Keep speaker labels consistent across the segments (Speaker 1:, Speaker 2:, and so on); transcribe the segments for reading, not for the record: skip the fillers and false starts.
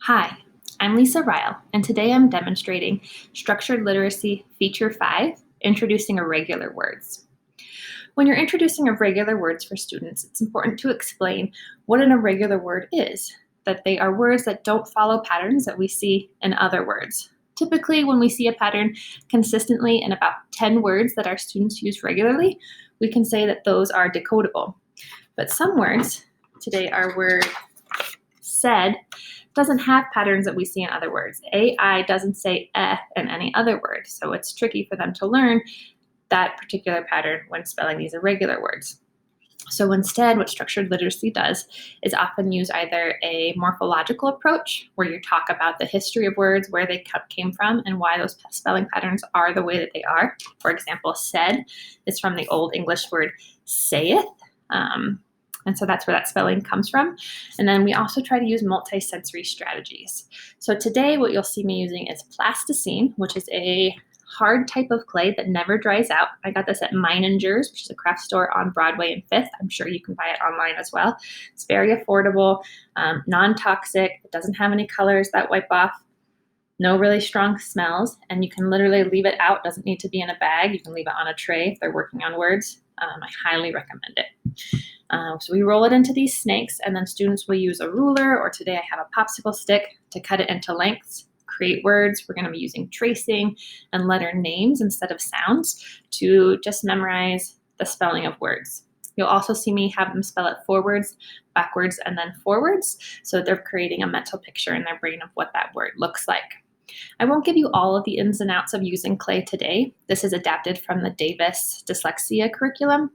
Speaker 1: Hi, I'm Lisa Ryle, and today I'm demonstrating Structured Literacy Feature 5, Introducing Irregular Words. When you're introducing irregular words for students, it's important to explain what an irregular word is, that they are words that don't follow patterns that we see in other words. Typically, when we see a pattern consistently in about 10 words that our students use regularly, we can say that those are decodable. But some words, today our word said, doesn't have patterns that we see in other words. AI doesn't say in any other word, so it's tricky for them to learn that particular pattern when spelling these irregular words. So instead, what structured literacy does is often use either a morphological approach, where you talk about the history of words, where they came from, and why those spelling patterns are the way that they are. For example, said is from the Old English word saith. And so that's where that spelling comes from. And then we also try to use multi-sensory strategies. So today what you'll see me using is plasticine, which is a hard type of clay that never dries out. I got this at Meininger's, which is a craft store on Broadway and 5th. I'm sure you can buy it online as well. It's very affordable, non-toxic. It doesn't have any colors that wipe off. No really strong smells, and you can literally leave it out. It doesn't need to be in a bag. You can leave it on a tray if they're working on words. I highly recommend it. So we roll it into these snakes, and then students will use a ruler, or today I have a popsicle stick, to cut it into lengths, create words. We're going to be using tracing and letter names instead of sounds to just memorize the spelling of words. You'll also see me have them spell it forwards, backwards, and then forwards, so they're creating a mental picture in their brain of what that word looks like. I won't give you all of the ins and outs of using clay today. This is adapted from the Davis dyslexia curriculum.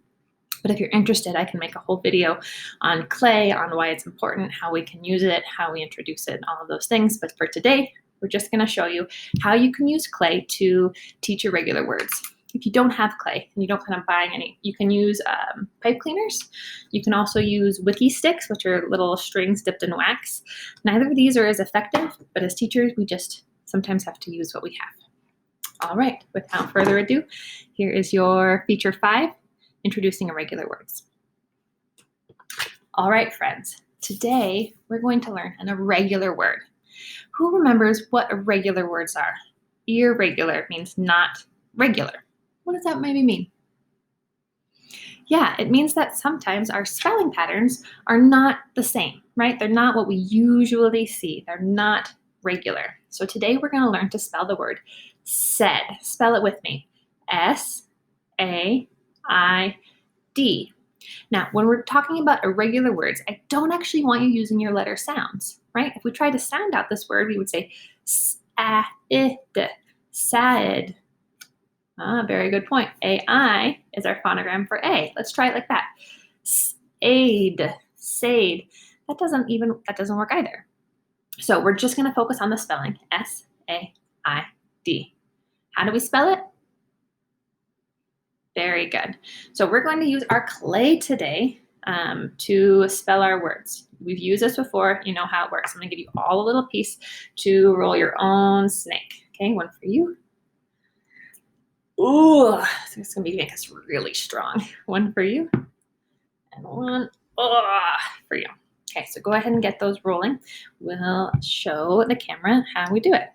Speaker 1: But if you're interested, I can make a whole video on clay, on why it's important, how we can use it, how we introduce it, and all of those things. But for today, we're just going to show you how you can use clay to teach irregular words. If you don't have clay and you don't plan on buying any, you can use pipe cleaners. You can also use wiki sticks, which are little strings dipped in wax. Neither of these are as effective, but as teachers, we just sometimes have to use what we have. All right, without further ado, here is your feature 5, introducing irregular words. All right, friends, today we're going to learn an irregular word. Who remembers what irregular words are? Irregular means not regular. What does that maybe mean? Yeah, it means that sometimes our spelling patterns are not the same, right? They're not what we usually see. They're not regular. So today we're going to learn to spell the word said. Spell it with me. S-A-I-D. Now, when we're talking about irregular words, I don't actually want you using your letter sounds, right? If we tried to sound out this word, we would say s-a-id, sad. Very good point. A-I is our phonogram for A. Let's try it like that. S-aid, sade. That doesn't work either. So we're just going to focus on the spelling, S-A-I-D. How do we spell it? Very good. So we're going to use our clay today to spell our words. We've used this before. You know how it works. I'm going to give you all a little piece to roll your own snake. Okay, one for you. Ooh, it's going to make us really strong. One for you. And one for you. Okay, so go ahead and get those rolling. We'll show the camera how we do it.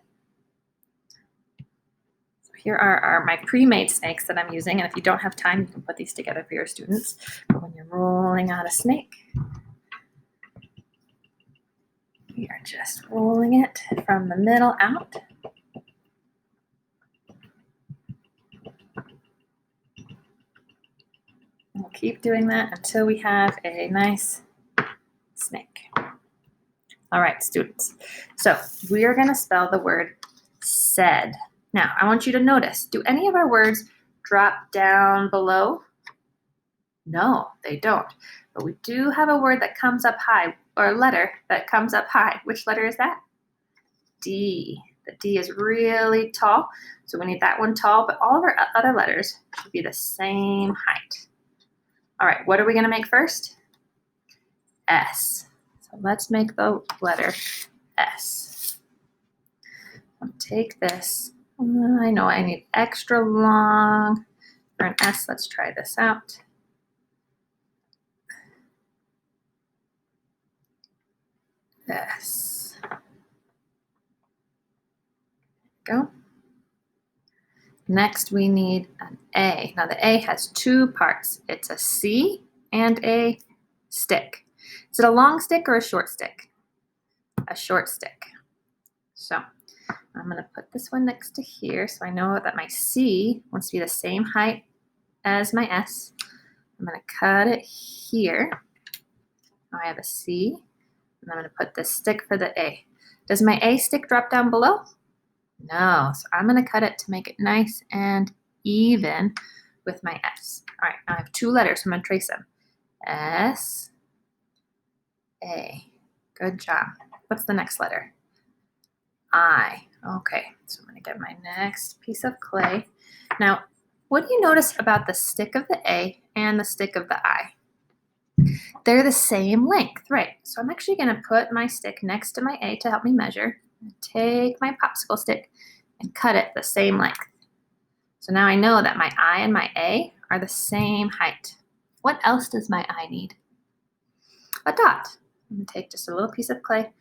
Speaker 1: Here are my pre-made snakes that I'm using, and if you don't have time, you can put these together for your students. But when you're rolling out a snake, we are just rolling it from the middle out. We'll keep doing that until we have a nice snake. All right, students. So we are going to spell the word said. Now, I want you to notice, do any of our words drop down below? No, they don't. But we do have a word that comes up high, or a letter that comes up high. Which letter is that? D. The D is really tall, so we need that one tall, but all of our other letters should be the same height. All right, what are we going to make first? S. So let's make the letter S. I'll take this. I know I need extra long for an S. Let's try this out. S. go. Next, we need an A. Now, the A has two parts. It's a C and a stick. Is it a long stick or a short stick? A short stick. So I'm going to put this one next to here so I know that my C wants to be the same height as my S. I'm going to cut it here. Now I have a C, and I'm going to put the stick for the A. Does my A stick drop down below? No, so I'm going to cut it to make it nice and even with my S. All right, now I have two letters, so I'm going to trace them. S, A. Good job. What's the next letter? I. Okay, so I'm going to get my next piece of clay. Now, what do you notice about the stick of the A and the stick of the I? They're the same length, right? So I'm actually going to put my stick next to my A to help me measure. Take my popsicle stick and cut it the same length. So now I know that my I and my A are the same height. What else does my I need? A dot. I'm going to take just a little piece of clay,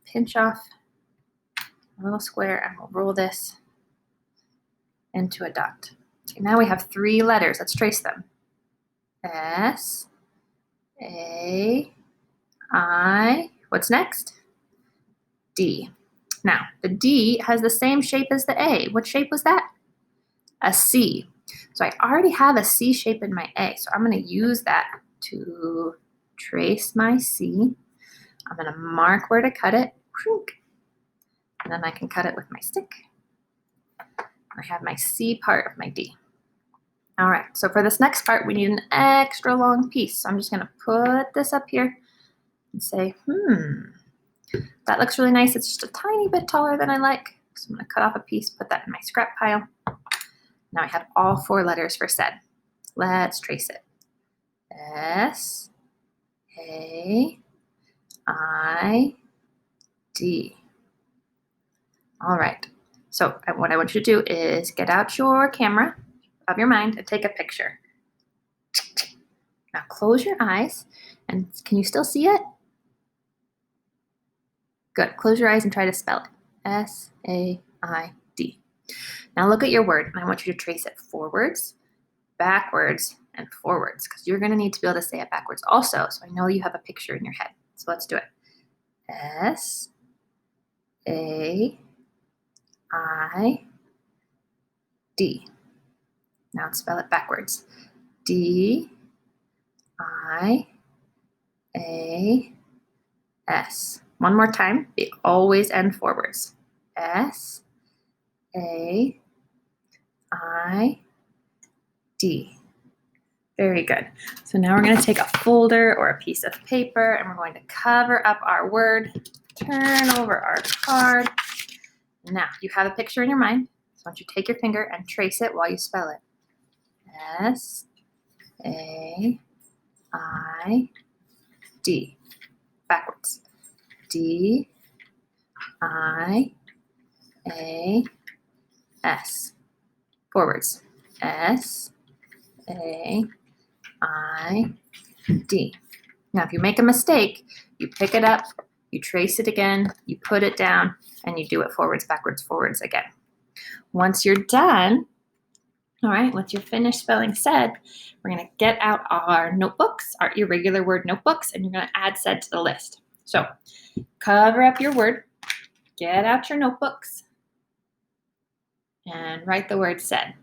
Speaker 1: pinch off a little square, and we'll roll this into a dot. Okay, now we have three letters. Let's trace them. S, A, I. What's next? D. Now, the D has the same shape as the A. What shape was that? A C. So I already have a C shape in my A, so I'm going to use that to trace my C. I'm going to mark where to cut it, and then I can cut it with my stick. I have my C part of my D. All right, so for this next part, we need an extra long piece. So I'm just going to put this up here and say, that looks really nice. It's just a tiny bit taller than I like. So I'm going to cut off a piece, put that in my scrap pile. Now I have all four letters for said. Let's trace it. S, A, I, D. All right. So what I want you to do is get out your camera of your mind and take a picture. Now close your eyes, and can you still see it? Good. Close your eyes and try to spell it. S-A-I-D. Now look at your word, and I want you to trace it forwards, backwards, and forwards, because you're going to need to be able to say it backwards also, so I know you have a picture in your head. So let's do it. S-A-I-D. Now spell it backwards. D-I-A-S. One more time. They always end forwards. S-A-I-D. Very good. So now we're going to take a folder or a piece of paper, and we're going to cover up our word, turn over our card. Now, you have a picture in your mind, so I want you to take your finger and trace it while you spell it. S-A-I-D. Backwards. D-I-A-S. Forwards. S-A-I-D. Now, if you make a mistake, you pick it up, you trace it again, you put it down, and you do it forwards, backwards, forwards again. Once you're done, all right, once you're finished spelling said, we're going to get out our notebooks, our irregular word notebooks, and you're going to add said to the list. So cover up your word, get out your notebooks, and write the word said.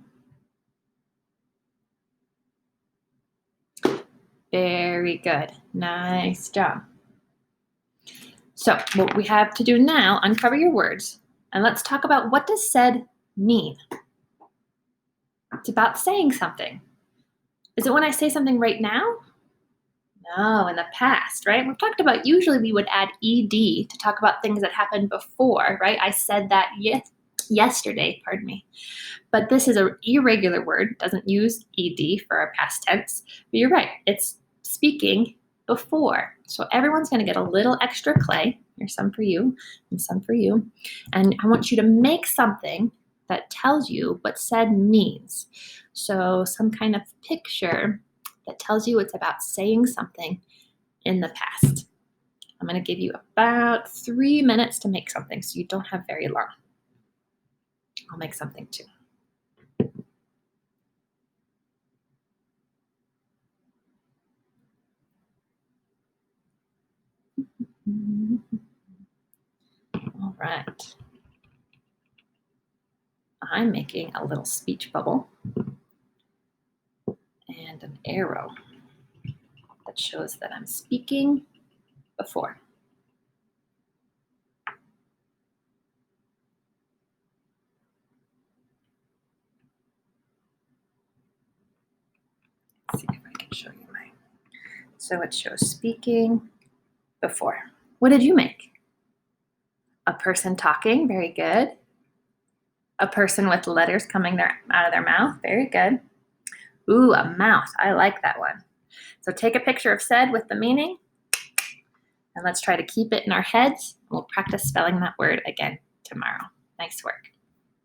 Speaker 1: Very good. Nice job. So what we have to do now, uncover your words, and let's talk about what does said mean. It's about saying something. Is it when I say something right now? No, in the past, right? We've talked about usually we would add ed to talk about things that happened before, right? I said that yesterday, pardon me. But this is an irregular word, doesn't use ed for our past tense. But you're right, it's speaking before. So everyone's going to get a little extra clay. Here's some for you and some for you. And I want you to make something that tells you what said means. So some kind of picture that tells you it's about saying something in the past. I'm going to give you about 3 minutes to make something, so you don't have very long. I'll make something too. All right. I'm making a little speech bubble and an arrow that shows that I'm speaking before. Let's see if I can show you mine. So it shows speaking before. What did you make? A person talking, very good. A person with letters coming out of their mouth, very good. Ooh, a mouth, I like that one. So take a picture of said with the meaning, and let's try to keep it in our heads. We'll practice spelling that word again tomorrow. Nice work.